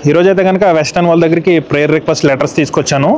ఈరోజు అయితే కనుక వెస్టర్న్ వాళ్ళ దగ్గరికి ప్రేయర్ రిక్వెస్ట్ లెటర్స్ తీసుకొచ్చాను.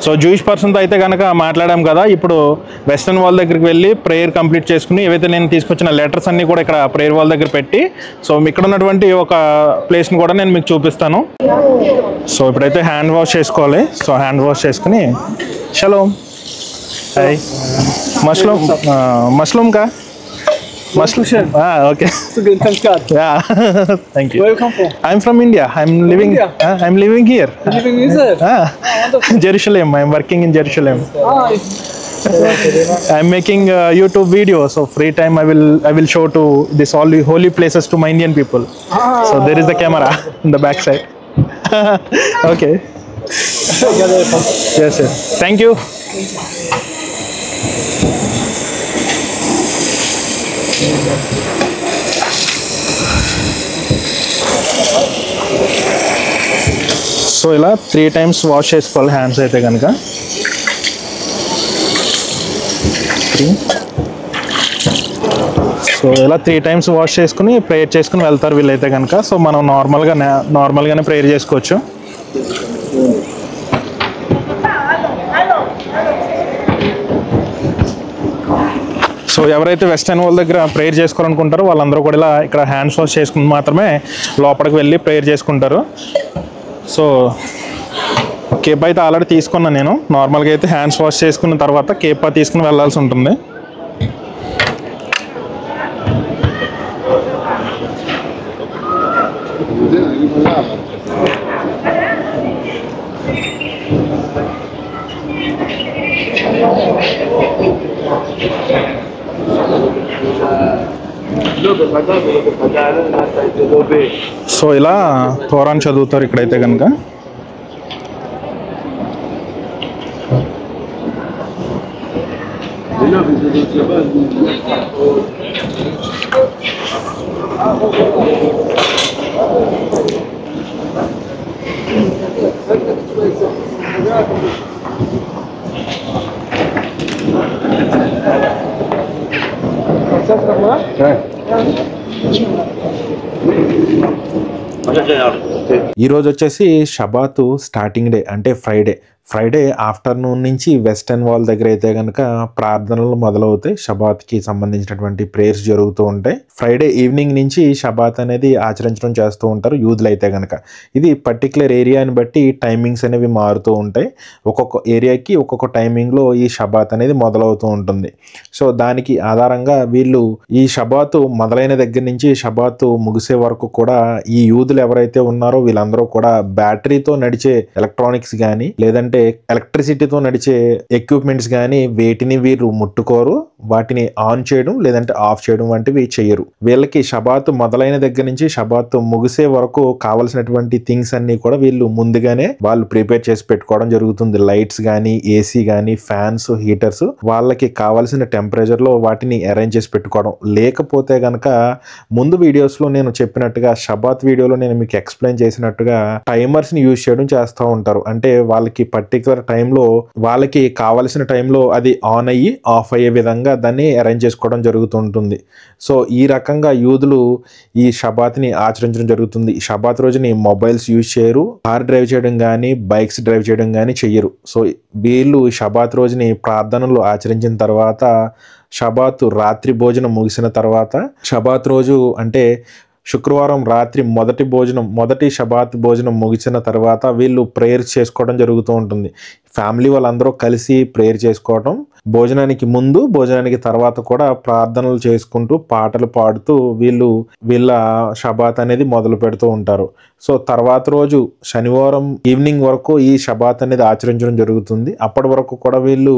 సో జూయిష్ పర్సన్తో అయితే కనుక మాట్లాడాం కదా, ఇప్పుడు వెస్టర్న్ వాల్ దగ్గరికి వెళ్ళి ప్రేయర్ కంప్లీట్ చేసుకుని ఏవైతే నేను తీసుకొచ్చిన లెటర్స్ అన్నీ కూడా ఇక్కడ ప్రేయర్ వాల్ దగ్గర పెట్టి, సో ఇక్కడ ఉన్నటువంటి ఒక ప్లేస్ని కూడా నేను మీకు చూపిస్తాను. సో ఇప్పుడైతే హ్యాండ్ వాష్ చేసుకోవాలి. సో హ్యాండ్ వాష్ చేసుకుని షలోమ్. హాయ్ మష్రూమ్ కా Mushroom. Okay. Yeah. Thank you. Where you come from? I'm from India. I'm living here. You living here? Jerusalem. I'm working in Jerusalem. I'm making YouTube videos. So free time I will show to this all holy places to my Indian people. So there is the camera in the back side. Okay. Yes, yes. Thank you. So ఇలా 3 times wash చేసుకోవాలి hands అయితే కనుక. So ఇలా 3 times wash చేసుకుని prayer చేసుకుని వెళ్తారు వీళ్ళైతే కనుక. సో మనం నార్మల్గానే ప్రేయర్ చేసుకోవచ్చు. సో ఎవరైతే వెస్టర్న్ వాళ్ళ దగ్గర ప్రేయర్ చేసుకోవాలనుకుంటారో వాళ్ళందరూ కూడా ఇలా ఇక్కడ హ్యాండ్స్ వాష్ చేసుకుని మాత్రమే లోపలికి వెళ్ళి ప్రేయర్ చేసుకుంటారు. సో కేప్ అయితే ఆల్రెడీ తీసుకున్నాను నేను. నార్మల్గా అయితే హ్యాండ్స్ వాష్ చేసుకున్న తర్వాత కేప్ తీసుకుని వెళ్ళాల్సి ఉంటుంది. సో ఇలా ఖురాన్ చదువుతారు ఇక్కడైతే కనుక. ఈరోజు వచ్చేసి షబాతు స్టార్టింగ్ డే అంటే ఫ్రైడే ఆఫ్టర్నూన్ నుంచి వెస్టర్న్ వాల్ దగ్గర అయితే కనుక ప్రార్థనలు మొదలవుతాయి. షబాత్కి సంబంధించినటువంటి ప్రేయర్స్ జరుగుతూ ఉంటాయి. ఫ్రైడే ఈవినింగ్ నుంచి షబాత్ అనేది ఆచరించడం చేస్తూ ఉంటారు యూదులు అయితే కనుక. ఇది పర్టికులర్ ఏరియాని బట్టి టైమింగ్స్ అనేవి మారుతూ ఉంటాయి. ఒక్కొక్క ఏరియాకి ఒక్కొక్క టైమింగ్లో ఈ షబాత్ అనేది మొదలవుతూ ఉంటుంది. సో దానికి ఆధారంగా వీళ్ళు ఈ షబాతు మొదలైన దగ్గర నుంచి షబాతు ముగిసే వరకు కూడా ఈ యూదులు ఎవరైతే ఉన్నారో వీళ్ళందరూ కూడా బ్యాటరీతో నడిచే ఎలక్ట్రానిక్స్ కానీ లేదంటే ఎలక్ట్రిసిటీతో నడిచే ఎక్విప్మెంట్స్ కానీ వేటిని వీరు ముట్టుకోరు. వాటిని ఆన్ చేయడం లేదంటే ఆఫ్ చేయడం వంటివి చేయరు. వీళ్ళకి షబాతు మొదలైన దగ్గర నుంచి షబాతు ముగిసే వరకు కావలసినటువంటి థింగ్స్ అన్ని కూడా వీళ్ళు ముందుగానే వాళ్ళు ప్రిపేర్ చేసి పెట్టుకోవడం జరుగుతుంది. లైట్స్ కానీ, ఏసీ కానీ, ఫ్యాన్స్, హీటర్స్ వాళ్ళకి కావాల్సిన టెంపరేచర్ లో వాటిని అరేంజ్ చేసి పెట్టుకోవడం. లేకపోతే గనక ముందు వీడియోస్ లో నేను చెప్పినట్టుగా షబాత్ వీడియోలో నేను మీకు ఎక్స్ప్లెయిన్ చేసినట్టుగా టైమర్స్ ని యూజ్ చేయడం చేస్తూ ఉంటారు. అంటే వాళ్ళకి పర్టికులర్ టైంలో వాళ్ళకి కావలసిన టైంలో అది ఆన్ అయ్యి ఆఫ్ అయ్యే విధంగా దాన్ని అరేంజ్ చేసుకోవడం జరుగుతుంటుంది. సో ఈ రకంగా యూదులు ఈ షబాత్ని ఆచరించడం జరుగుతుంది. షబాత్ రోజుని మొబైల్స్ యూజ్ చేయరు, కార్ డ్రైవ్ చేయడం కానీ, బైక్స్ డ్రైవ్ చేయడం కానీ చెయ్యరు. సో వీళ్ళు షబాత్ రోజుని ప్రార్థనలు ఆచరించిన తర్వాత షబాత్ రాత్రి భోజనం ముగిసిన తర్వాత షబాత్ రోజు అంటే శుక్రవారం రాత్రి మొదటి షబాత్ భోజనం ముగిసిన తర్వాత వీళ్ళు ప్రేయర్స్ చేసుకోవడం జరుగుతూ ఉంటుంది. ఫ్యామిలీ వాళ్ళందరూ కలిసి ప్రేయర్ చేసుకోవటం, భోజనానికి ముందు భోజనానికి తర్వాత కూడా ప్రార్థనలు చేసుకుంటూ పాటలు పాడుతూ వీళ్ళ షబాత్ అనేది మొదలు పెడుతూ ఉంటారు. సో తర్వాత రోజు శనివారం ఈవినింగ్ వరకు ఈ షబాత్ అనేది ఆచరించడం జరుగుతుంది. అప్పటి వరకు కూడా వీళ్ళు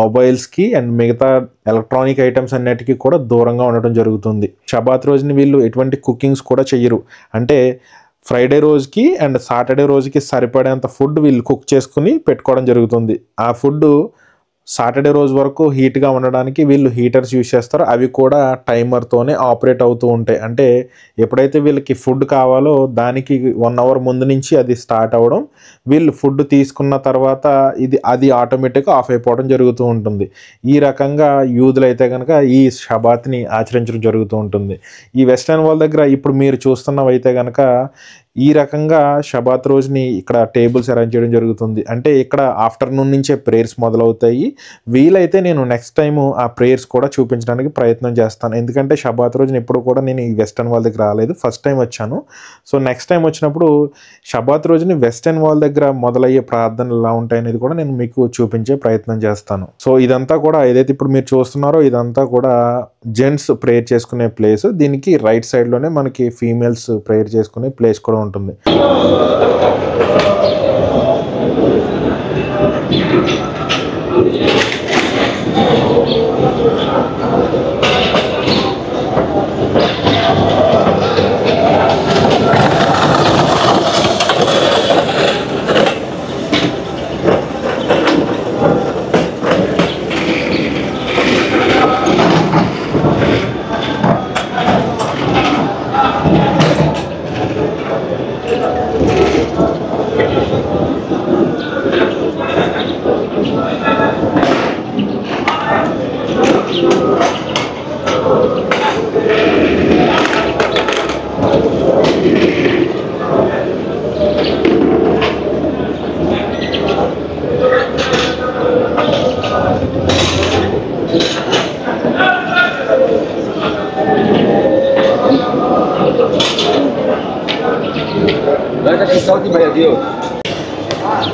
మొబైల్స్కి అండ్ మిగతా ఎలక్ట్రానిక్ ఐటమ్స్ అన్నిటికీ కూడా దూరంగా ఉండటం జరుగుతుంది. షబాత్ రోజుని వీళ్ళు ఎటువంటి కుకింగ్స్ కూడా చెయ్యరు. అంటే ఫ్రైడే రోజుకి అండ్ సాటర్డే రోజుకి సరిపడేంత ఫుడ్ వీళ్ళు కుక్ చేసుకుని పెట్టుకోవడం జరుగుతుంది. ఆ ఫుడ్ సాటర్డే రోజు వరకు హీట్గా ఉండడానికి వీళ్ళు హీటర్స్ యూజ్ చేస్తారు. అవి కూడా టైమర్తోనే ఆపరేట్ అవుతూ ఉంటాయి. అంటే ఎప్పుడైతే వీళ్ళకి ఫుడ్ కావాలో దానికి 1 అవర్ ముందు నుంచి అది స్టార్ట్ అవ్వడం, వీళ్ళు ఫుడ్ తీసుకున్న తర్వాత అది ఆటోమేటిక్గా ఆఫ్ అయిపోవడం జరుగుతూ ఉంటుంది. ఈ రకంగా యూదులు అయితే కనుక ఈ షబాత్ని ఆచరించడం జరుగుతూ ఉంటుంది. ఈ వెస్టర్న్ వాల్ దగ్గర ఇప్పుడు మీరు చూస్తున్నవైతే కనుక ఈ రకంగా షబాత్ రోజుని ఇక్కడ టేబుల్స్ అరేంజ్ చేయడం జరుగుతుంది. అంటే ఇక్కడ ఆఫ్టర్నూన్ నుంచే ప్రేయర్స్ మొదలవుతాయి. వీలైతే నేను నెక్స్ట్ టైం ఆ ప్రేయర్స్ కూడా చూపించడానికి ప్రయత్నం చేస్తాను. ఎందుకంటే షబాత్ రోజున ఎప్పుడు కూడా నేను ఈ వెస్టర్న్ వాల్ దగ్గర రాలేదు, ఫస్ట్ టైం వచ్చాను. సో నెక్స్ట్ టైం వచ్చినప్పుడు షబాత్ రోజుని వెస్టర్న్ వాల్ దగ్గర మొదలయ్యే ప్రార్థనలు ఎలా ఉంటాయనేది కూడా నేను మీకు చూపించే ప్రయత్నం చేస్తాను. సో ఇదంతా కూడా ఏదైతే ఇప్పుడు మీరు చూస్తున్నారో ఇదంతా కూడా జెంట్స్ ప్రేయర్ చేసుకునే ప్లేస్. దీనికి రైట్ సైడ్లోనే మనకి ఫీమేల్స్ ప్రేయర్ చేసుకునే ప్లేస్ కూడా ఉంటుంది.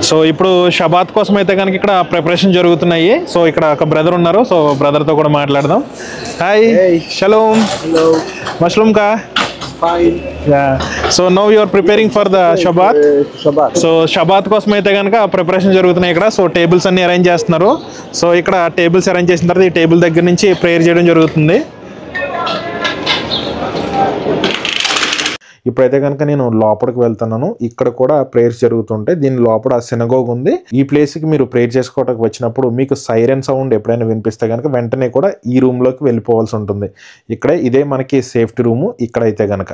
సో ఇప్పుడు షబాత్ కోసం అయితే కనుక ఇక్కడ ప్రిపరేషన్ జరుగుతున్నాయి. సో ఇక్కడ ఒక బ్రదర్ ఉన్నారు. సో బ్రదర్తో కూడా మాట్లాడదాం. Hi, shalom. మష్రూమ్ కా Fine. So now you are preparing for the Shabbat. So Shabbat కోసం అయితే కనుక ప్రిపరేషన్ జరుగుతున్నాయి ఇక్కడ. సో టేబుల్స్ అన్ని అరేంజ్ చేస్తున్నారు. సో ఇక్కడ టేబుల్స్ అరేంజ్ చేసిన తర్వాత ఈ టేబుల్ దగ్గర నుంచి ప్రేయర్ చేయడం జరుగుతుంది. ఇప్పుడైతే కనుక నేను లోపలికి వెళ్తున్నాను. ఇక్కడ కూడా ప్రేయర్స్ జరుగుతుంటాయి. దీని లోపల సినగోగ్ ఉంది. ఈ ప్లేస్కి మీరు ప్రేయర్ చేసుకోవడానికి వచ్చినప్పుడు మీకు సైరన్ సౌండ్ ఎప్పుడైనా వినిపిస్తే కనుక వెంటనే కూడా ఈ రూమ్లోకి వెళ్ళిపోవాల్సి ఉంటుంది. ఇక్కడే ఇదే మనకి సేఫ్టీ రూము. ఇక్కడైతే కనుక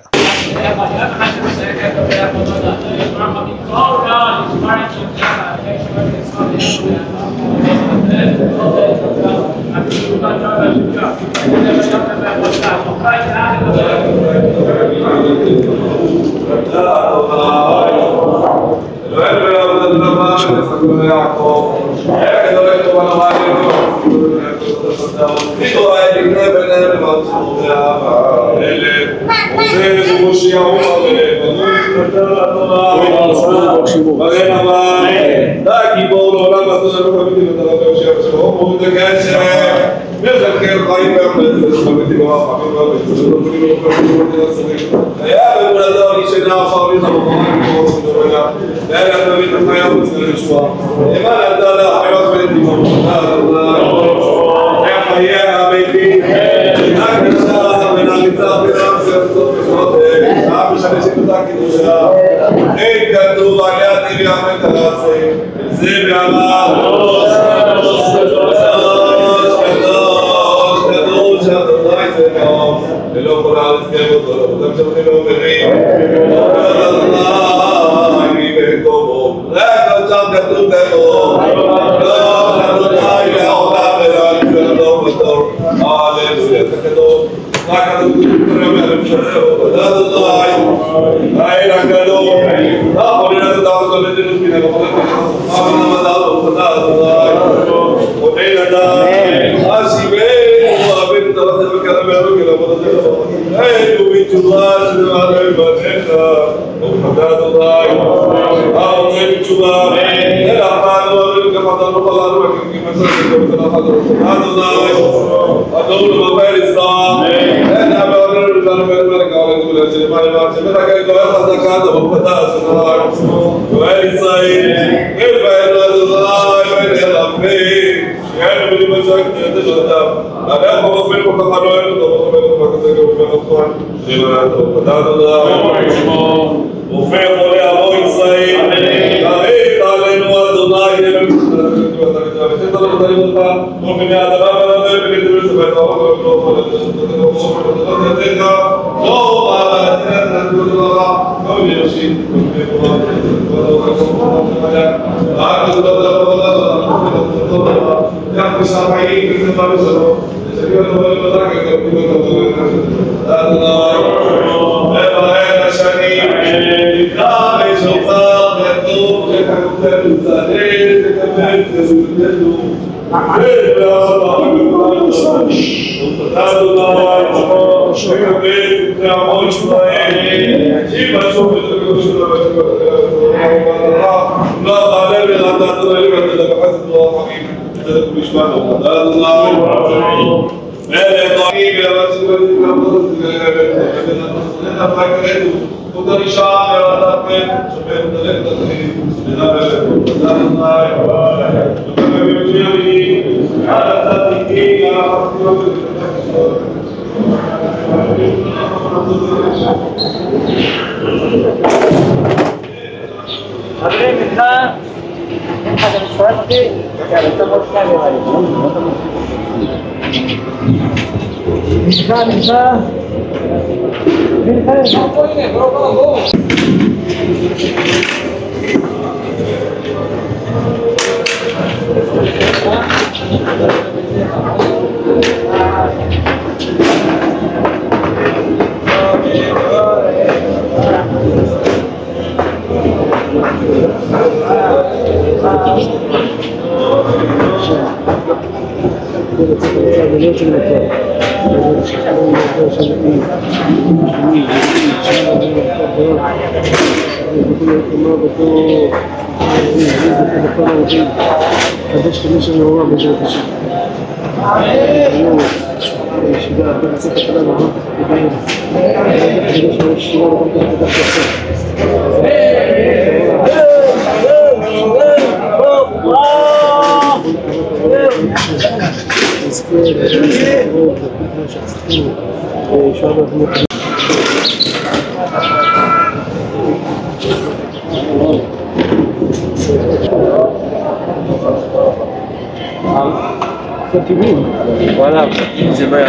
Voilà, c'est bien.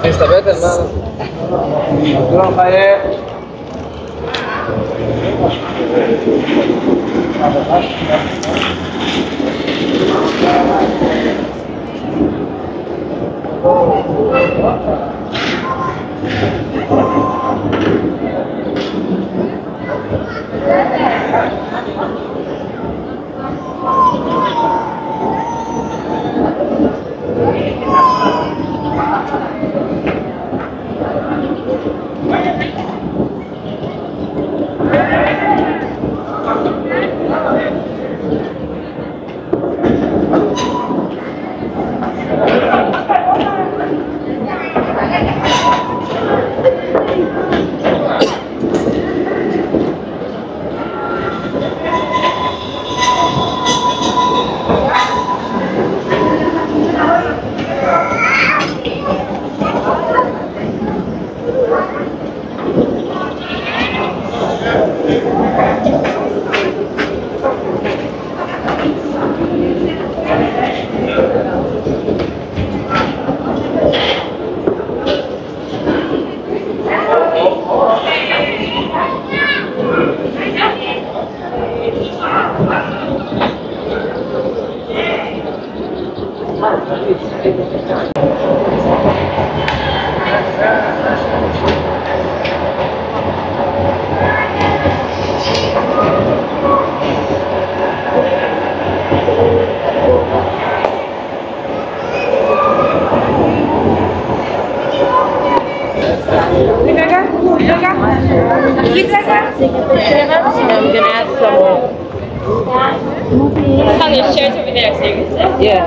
Está bien, hermano. No, I'm gonna ask someone. Oh, there's chairs over there so you can sit. Yeah.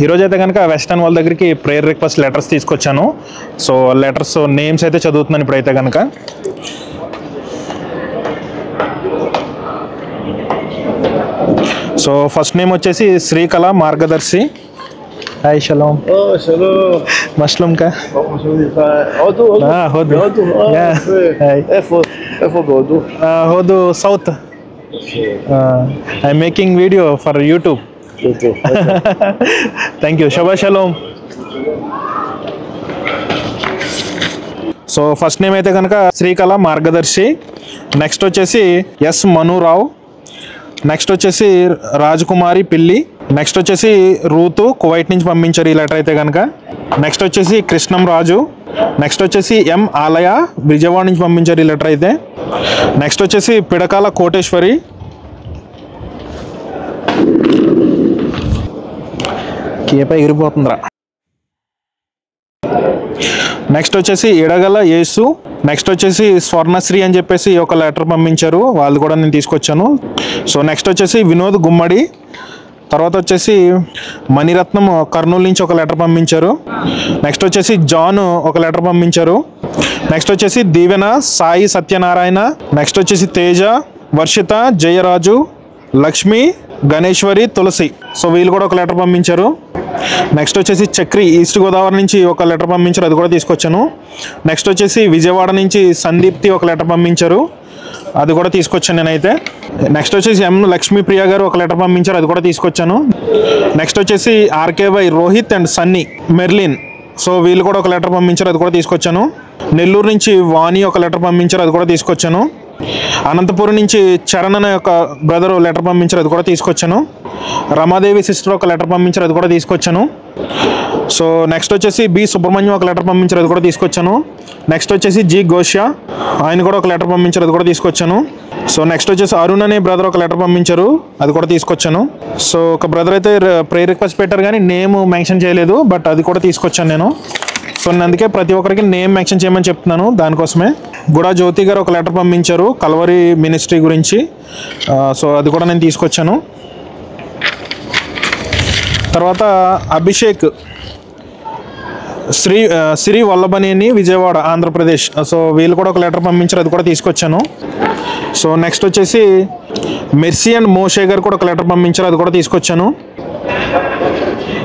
ఈరోజు అయితే కనుక వెస్టర్న్ వాళ్ళ దగ్గరికి ప్రేయర్ రిక్వెస్ట్ లెటర్స్ తీసుకొచ్చాను. సో లెటర్స్ నేమ్స్ అయితే చదువుతున్నాను ఇప్పుడైతే కనుక. సో ఫస్ట్ నేమ్ వచ్చేసి Srikala Margadarshi. Hi shalom. שלום. מה שלומך? הודו, הודו. הודו. בהודו. היי. איפה בהודו? הודו סאוט. I'm making video for YouTube. Thank you. Shabbat shalom. So first name అయితే కనుక శ్రీకళ మార్గదర్శి. నెక్స్ట్ వచ్చేసి ఎస్ మనురావు. నెక్స్ట్ వచ్చేసి రాజకుమారి పిల్లి. నెక్స్ట్ వచ్చేసి రూతు కువైట్ నుంచి పంపించారు ఈ లెటర్ అయితే కనుక. నెక్స్ట్ వచ్చేసి కృష్ణం రాజు. నెక్స్ట్ వచ్చేసి ఎం ఆలయ విజయవాడ నుంచి పంపించారు ఈ లెటర్ అయితే. నెక్స్ట్ వచ్చేసి పిడకాల కోటేశ్వరి. కేపై ఎగిరిపోతుందిరా. నెక్స్ట్ వచ్చేసి ఎడగల యేసు. నెక్స్ట్ వచ్చేసి స్వర్ణశ్రీ అని చెప్పేసి ఒక లెటర్ పంపించారు, వాళ్ళు కూడా నేను తీసుకొచ్చాను. సో నెక్స్ట్ వచ్చేసి వినోద్ గుమ్మడి. తర్వాత వచ్చేసి మణిరత్నం కర్నూలు నుంచి ఒక లెటర్ పంపించారు. నెక్స్ట్ వచ్చేసి జాన్ ఒక లెటర్ పంపించారు. నెక్స్ట్ వచ్చేసి దీవెన సాయి సత్యనారాయణ. నెక్స్ట్ వచ్చేసి తేజ, వర్షిత, జయరాజు, లక్ష్మి, గణేశ్వరి, తులసి. సో వీళ్ళు కూడా ఒక లెటర్ పంపించారు. నెక్స్ట్ వచ్చేసి చక్రి ఈస్ట్ గోదావరి నుంచి ఒక లెటర్ పంపించారు, అది కూడా తీసుకొచ్చాను. నెక్స్ట్ వచ్చేసి విజయవాడ నుంచి సందీప్తి ఒక లెటర్ పంపించారు, అది కూడా తీసుకొచ్చాను నేనైతే. నెక్స్ట్ వచ్చేసి ఎం లక్ష్మీప్రియ గారు ఒక లెటర్ పంపించారు, అది కూడా తీసుకొచ్చాను. నెక్స్ట్ వచ్చేసి RKY Rohit and Sunny Merlin. So వీళ్ళు కూడా ఒక లెటర్ పంపించారు, అది కూడా తీసుకొచ్చాను. నెల్లూరు నుంచి వాణి ఒక లెటర్ పంపించారు, అది కూడా తీసుకొచ్చాను. అనంతపురం నుంచి చరణ్ అనే ఒక బ్రదర్ లెటర్ పంపించారు, అది కూడా తీసుకొచ్చాను. రమాదేవి సిస్టర్ ఒక లెటర్ పంపించారు, అది కూడా తీసుకొచ్చాను. సో నెక్స్ట్ వచ్చేసి బి సుబ్రహ్మణ్యం ఒక లెటర్ పంపించారు, అది కూడా తీసుకొచ్చాను. నెక్స్ట్ వచ్చేసి జి ఘోష, ఆయన కూడా ఒక లెటర్ పంపించారు, అది కూడా తీసుకొచ్చాను. సో నెక్స్ట్ వచ్చేసి అరుణ్ అనే బ్రదర్ ఒక లెటర్ పంపించారు, అది కూడా తీసుకొచ్చాను. సో ఒక బ్రదర్ అయితే ప్రేయర్ రిక్వెస్ట్ పెట్టారు కానీ నేమ్ మెన్షన్ చేయలేదు, బట్ అది కూడా తీసుకొచ్చాను నేను. సో నేను అందుకే ప్రతి ఒక్కరికి నేమ్ మెన్షన్ చేయమని చెప్తున్నాను, దానికోసమే. గుడా జ్యోతి గారు ఒక లెటర్ పంపించారు కల్వరి మినిస్ట్రీ గురించి, సో అది కూడా నేను తీసుకొచ్చాను. తర్వాత అభిషేక్ శ్రీ వల్లభనేని విజయవాడ ఆంధ్రప్రదేశ్. సో వీళ్ళు కూడా ఒక లెటర్ పంపించారు, అది కూడా తీసుకొచ్చాను. సో నెక్స్ట్ వచ్చేసి మెర్సీ అండ్ మోషే గారు కూడా ఒక లెటర్ పంపించారు, అది కూడా తీసుకొచ్చాను.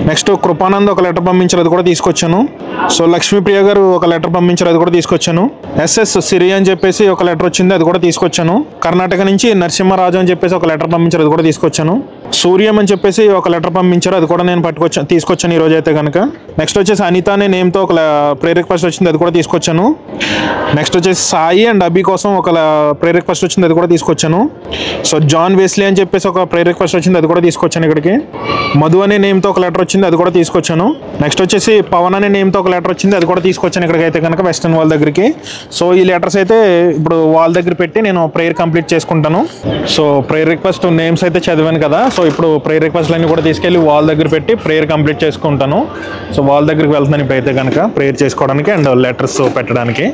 నెక్స్ట్ కృపానంద్ ఒక లెటర్ పంపించారు, అది కూడా తీసుకొచ్చాను. సో లక్ష్మీప్రియ గారు ఒక లెటర్ పంపించారు, అది కూడా తీసుకొచ్చాను. ఎస్ఎస్ సిరి అని చెప్పేసి ఒక లెటర్ వచ్చింది, అది కూడా తీసుకొచ్చాను. కర్ణాటక నుంచి నరసింహరాజు అని చెప్పేసి ఒక లెటర్ పంపించారు, అది కూడా తీసుకొచ్చాను. సూర్యం అని చెప్పేసి ఒక లెటర్ పంపించారు, అది కూడా నేను తీసుకొచ్చాను ఈ రోజు అయితే కనుక. నెక్స్ట్ వచ్చేసి అనిత అనే నేమ్తో ఒక ప్రేయర్ రిక్వెస్ట్ వచ్చింది, అది కూడా తీసుకొచ్చాను. నెక్స్ట్ వచ్చేసి సాయి అండ్ అభి కోసం ఒక ప్రేయర్ రిక్వెస్ట్ వచ్చింది, అది కూడా తీసుకొచ్చాను. సో జాన్ వెస్లీ అని చెప్పేసి ఒక ప్రేయర్ రిక్వెస్ట్ వచ్చింది, అది కూడా తీసుకొచ్చాను ఇక్కడికి. మధు అనే నేమ్తో ఒక లెటర్ వచ్చింది, అది కూడా తీసుకొచ్చాను. నెక్స్ట్ వచ్చేసి పవన్ అనే నేమ్తో ఒక లెటర్ వచ్చింది, అది కూడా తీసుకొచ్చాను ఇక్కడికి అయితే కనుక వెస్టర్న్ వాల్ దగ్గరికి. సో ఈ లెటర్స్ అయితే ఇప్పుడు వాల్ దగ్గర పెట్టి నేను ప్రేయర్ కంప్లీట్ చేసుకుంటాను. సో ప్రేయర్ రిక్వెస్ట్ నేమ్స్ అయితే చదివాను కదా, సో ఇప్పుడు ప్రేయర్ రిక్వెస్ట్లన్నీ కూడా తీసుకెళ్ళి వాల్ దగ్గర పెట్టి ప్రేయర్ కంప్లీట్ చేసుకుంటాను. సో వాల్ దగ్గరికి వెళ్తున్నాను ఇప్పుడైతే కనుక ప్రేయర్ చేసుకోవడానికి అండ్ లెటర్స్ పెట్టడానికి.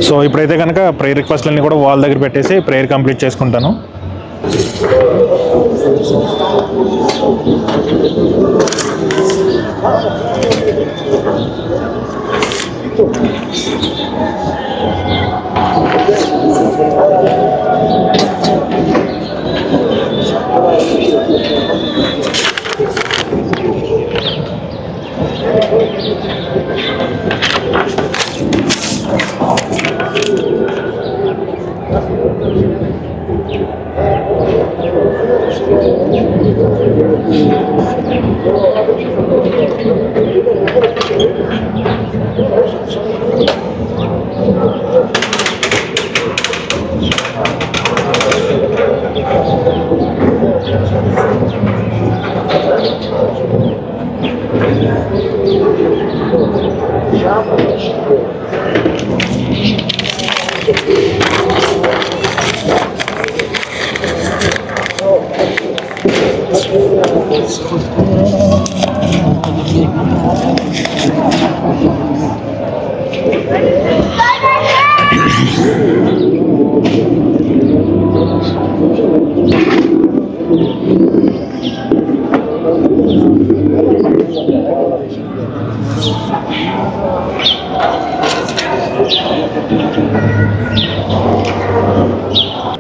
సో ఇప్పుడైతే కనుక ప్రేయర్ రిక్వెస్ట్లన్నీ కూడా వాల్ దగ్గర పెట్టేసి ప్రేయర్ కంప్లీట్ చేసుకుంటాను.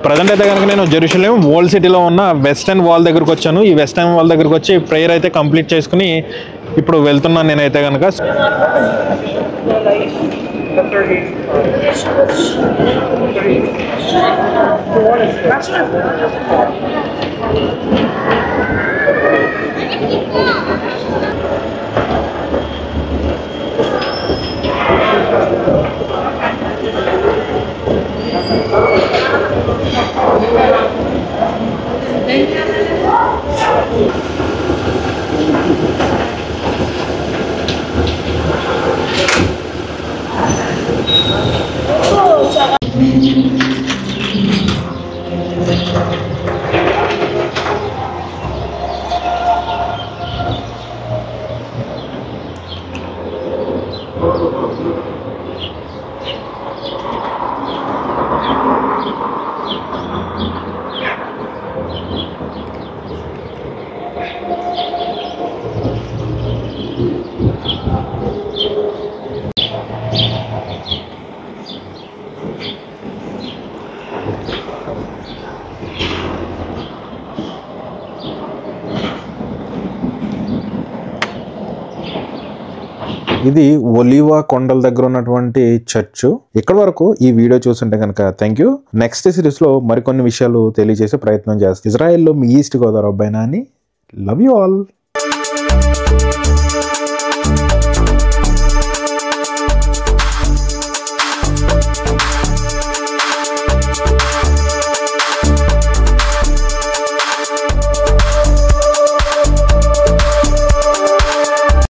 ప్రజెంట్ అయితే కనుక నేను జెరూసలేం ఓల్డ్ సిటీలో ఉన్న వెస్టర్న్ వాల్ దగ్గరకు వచ్చాను. ఈ వెస్టర్న్ వాల్ దగ్గరకు వచ్చి ప్రేయర్ అయితే కంప్లీట్ చేసుకుని ఇప్పుడు వెళ్తున్నాను నేనైతే కనుక. ఇది ఒలివా కొండల దగ్గర ఉన్నటువంటి చర్చ్. ఇక్కడ వరకు ఈ వీడియో చూస్తుంటే కనుక థ్యాంక్ యూ. నెక్స్ట్ సిరీస్ లో మరికొన్ని విషయాలు తెలియజేసే ప్రయత్నం చేస్తాను. ఇజ్రాయెల్లో మీ ఈస్ట్ గోదావరి అబ్బాయినా అని. Love you all.